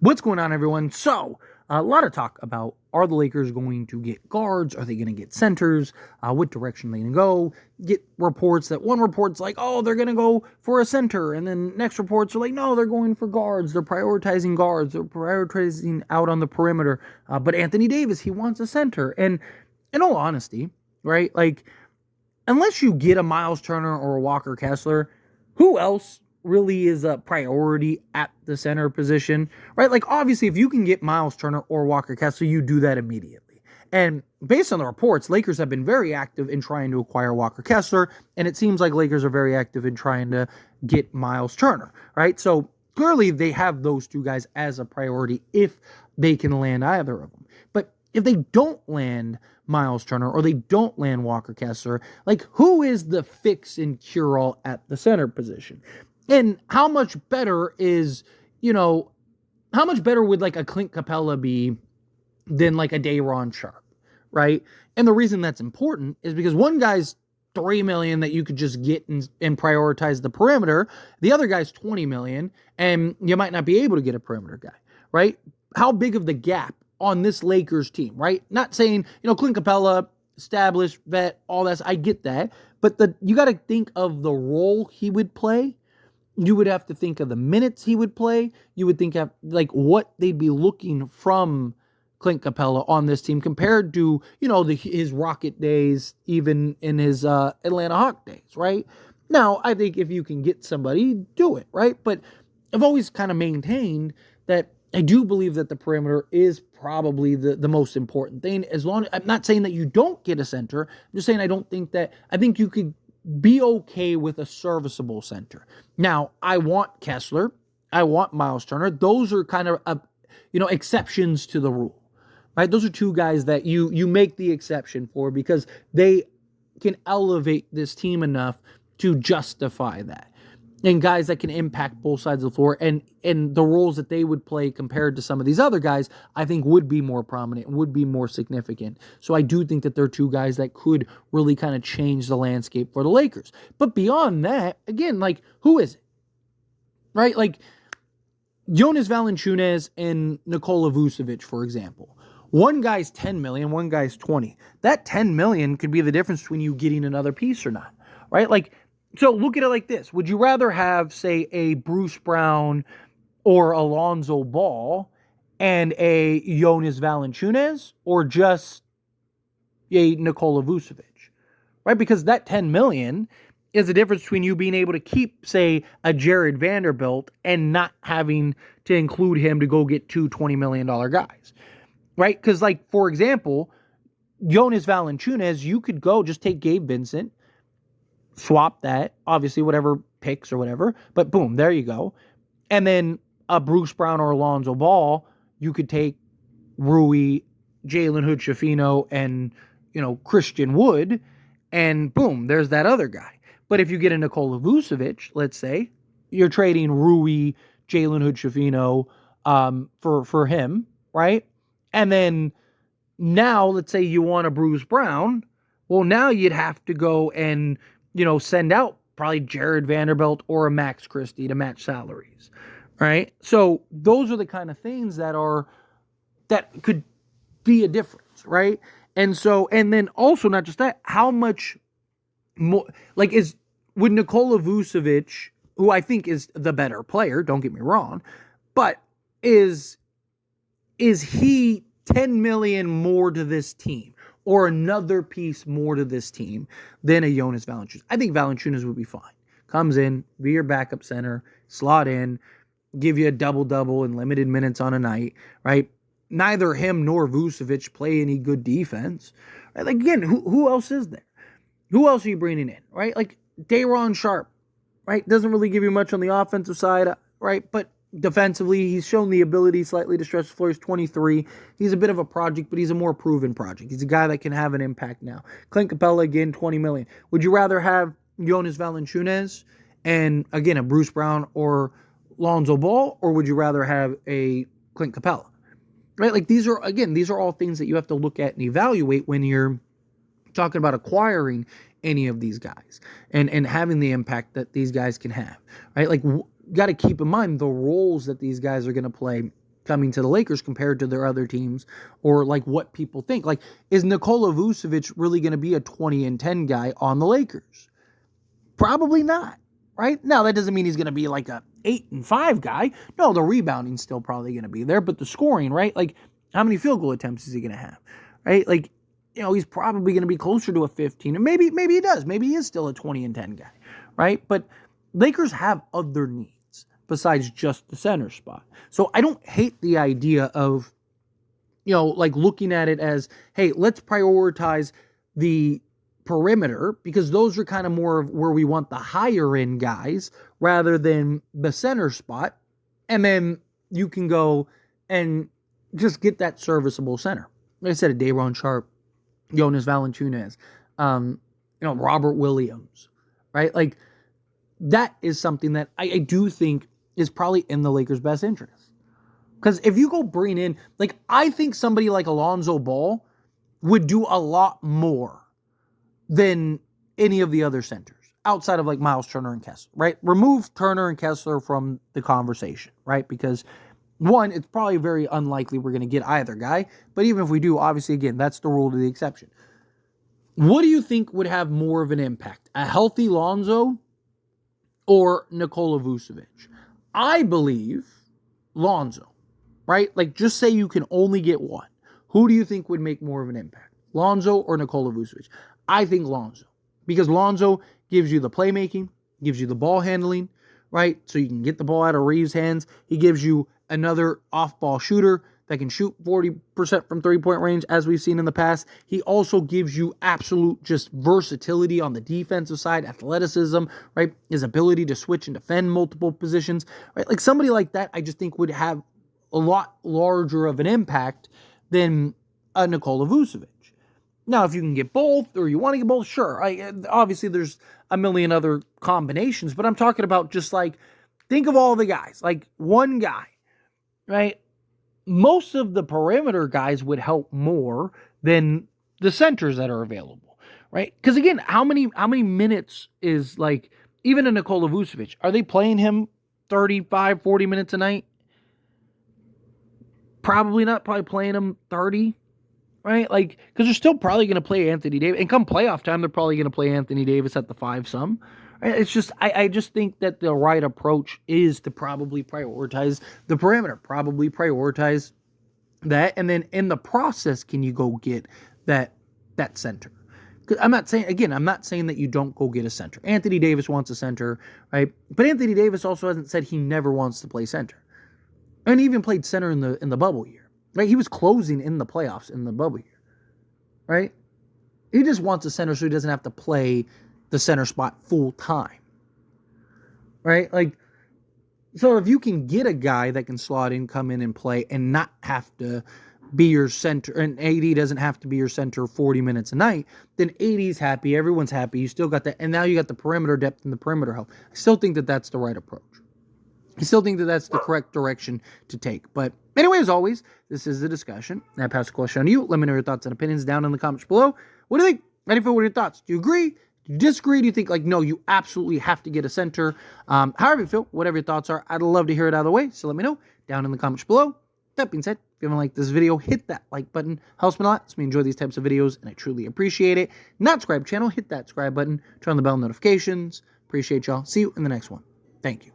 What's going on, everyone? So, a lot of talk about, are the Lakers going to get guards? Are they going to get centers? What direction are they going to go? Get reports that one report's like, oh, they're going to go for a center. And then next reports are like, no, they're going for guards. They're prioritizing guards. They're prioritizing out on the perimeter. But Anthony Davis, he wants a center. And in all honesty, right, like, unless you get a Miles Turner or a Walker Kessler, who else really is a priority at the center position, right? Like, obviously, if you can get Miles Turner or Walker Kessler, you do that immediately. And based on the reports, Lakers have been very active in trying to acquire Walker Kessler, and it seems like Lakers are very active in trying to get Miles Turner, right? So clearly they have those two guys as a priority if they can land either of them. But if they don't land Miles Turner or they don't land Walker Kessler, like, who is the fix and cure-all at the center position? And how much better is, how much better would like a Clint Capella be than like a Day'Ron Sharpe, right? And the reason that's important is because one guy's $3 million that you could just get and prioritize the perimeter. The other guy's $20 million, and you might not be able to get a perimeter guy, right? How big of the gap on this Lakers team, right? Not saying, Clint Capella, established vet, all that. I get that. But you got to think of the role he would play. You would have to think of the minutes he would play. You would think of like what they'd be looking from Clint Capella on this team compared to, his Rocket days, even in his Atlanta Hawk days, right? Now, I think if you can get somebody, do it, right? But I've always kind of maintained that I do believe that the perimeter is probably the most important thing. As long as, I'm not saying that you don't get a center. I'm just saying I think you could be okay with a serviceable center. Now, I want Kessler. I want Miles Turner. Those are kind of, exceptions to the rule, right? Those are two guys that you make the exception for because they can elevate this team enough to justify that. And guys that can impact both sides of the floor and the roles that they would play compared to some of these other guys, I think would be more prominent, would be more significant. So I do think that they're two guys that could really kind of change the landscape for the Lakers. But beyond that, again, like, who is it? Right? Like, Jonas Valanciunas and Nikola Vucevic, for example. One guy's $10 million, one guy's $20 million. That $10 million could be the difference between you getting another piece or not, right? Like, so look at it like this. Would you rather have, say, a Bruce Brown or Alonzo Ball and a Jonas Valanciunas, or just a Nikola Vucevic, right? Because that $10 million is the difference between you being able to keep, say, a Jared Vanderbilt and not having to include him to go get two $20 million guys, right? Because, like, for example, Jonas Valanciunas, you could go just take Gabe Vincent, swap that, obviously, whatever picks or whatever, but boom, there you go. And then a Bruce Brown or Alonzo Ball, you could take Rui, Jalen Hood-Schifino, and, Christian Wood, and boom, there's that other guy. But if you get a Nikola Vucevic, let's say, you're trading Rui, Jalen Hood-Schifino for him, right? And then now, let's say you want a Bruce Brown, well, now you'd have to go and send out probably Jared Vanderbilt or a Max Christie to match salaries, right? So those are the kind of things that could be a difference, right? And then also not just that, how much more, like, would Nikola Vucevic, who I think is the better player, don't get me wrong, but is he $10 million more to this team? Or another piece more to this team than a Jonas Valanciunas? I think Valanciunas would be fine. Comes in, be your backup center, slot in, give you a double-double in limited minutes on a night, right? Neither him nor Vucevic play any good defense. Right? Like, again, who else is there? Who else are you bringing in, right? Like, Day'Ron Sharpe, right? Doesn't really give you much on the offensive side, right? But defensively, he's shown the ability slightly to stretch the floor. He's 23. He's a bit of a project, but he's a more proven project. He's a guy that can have an impact now. Clint Capella, again, $20 million. Would you rather have Jonas Valanciunas and, again, a Bruce Brown or Lonzo Ball, or would you rather have a Clint Capella? Right? Like, these are all things that you have to look at and evaluate when you're talking about acquiring any of these guys and having the impact that these guys can have, right? Like, got to keep in mind the roles that these guys are going to play coming to the Lakers compared to their other teams, or like what people think. Like, is Nikola Vucevic really going to be a 20 and 10 guy on the Lakers? Probably not, right? Now, that doesn't mean he's going to be like a 8 and 5 guy. No, the rebounding's still probably going to be there, but the scoring, right? Like, how many field goal attempts is he going to have, right? Like, he's probably going to be closer to a 15, and maybe he does. Maybe he is still a 20 and 10 guy, right? But Lakers have other needs besides just the center spot. So I don't hate the idea of, like looking at it as, hey, let's prioritize the perimeter, because those are kind of more of where we want the higher end guys rather than the center spot. And then you can go and just get that serviceable center. Like I said, a Day'Ron Sharpe, Jonas Valanciunas, Robert Williams, right? Like, that is something that I do think is probably in the Lakers' best interest. Because if you go bring in, like, I think somebody like Alonzo Ball would do a lot more than any of the other centers outside of like Miles Turner and Kessler, right? Remove Turner and Kessler from the conversation, right? Because one, it's probably very unlikely we're going to get either guy. But even if we do, obviously, again, that's the rule to the exception. What do you think would have more of an impact? A healthy Lonzo or Nikola Vucevic? I believe Lonzo, right? Like, just say you can only get one. Who do you think would make more of an impact? Lonzo or Nikola Vucevic? I think Lonzo. Because Lonzo gives you the playmaking, gives you the ball handling, right? So you can get the ball out of Reeves' hands. He gives you another off-ball shooter that can shoot 40% from three-point range, as we've seen in the past. He also gives you absolute just versatility on the defensive side, athleticism, right? His ability to switch and defend multiple positions, right? Like, somebody like that, I just think would have a lot larger of an impact than a Nikola Vucevic. Now, if you can get both, or you want to get both, sure. Obviously, there's a million other combinations, but I'm talking about just like, think of all the guys, like one guy, right? Most of the perimeter guys would help more than the centers that are available, right? Because again, how many minutes is, like, even a Nikola Vucevic, are they playing him 35, 40 minutes a night? Probably not. Probably playing him 30, right? Like, because they're still probably going to play Anthony Davis. And come playoff time, they're probably going to play Anthony Davis at the 5 some. It's just, I just think that the right approach is to probably prioritize the perimeter, probably prioritize that, and then in the process, can you go get that center? Because I'm not saying that you don't go get a center. Anthony Davis wants a center, right? But Anthony Davis also hasn't said he never wants to play center, and he even played center in the bubble year, right? He was closing in the playoffs in the bubble year, right? He just wants a center so he doesn't have to play the center spot full time, right? Like, so if you can get a guy that can slot in, come in and play, and not have to be your center, and AD doesn't have to be your center 40 minutes a night, then AD's happy, everyone's happy, you still got that, and now you got the perimeter depth and the perimeter help. I still think that that's the right approach. I still think that that's the correct direction to take. But anyway, as always, this is the discussion. I pass the question on to you. Let me know your thoughts and opinions down in the comments below. What do you think? Ready for what are your thoughts? Do you agree? Do you disagree? Do you think, like, no, you absolutely have to get a center? However you feel, whatever your thoughts are, I'd love to hear it out of the way. So let me know down in the comments below. That being said, if you haven't liked this video, hit that like button. Helps me a lot. Helps me enjoy these types of videos, and I truly appreciate it. Not subscribe channel, hit that subscribe button. Turn on the bell notifications. Appreciate y'all. See you in the next one. Thank you.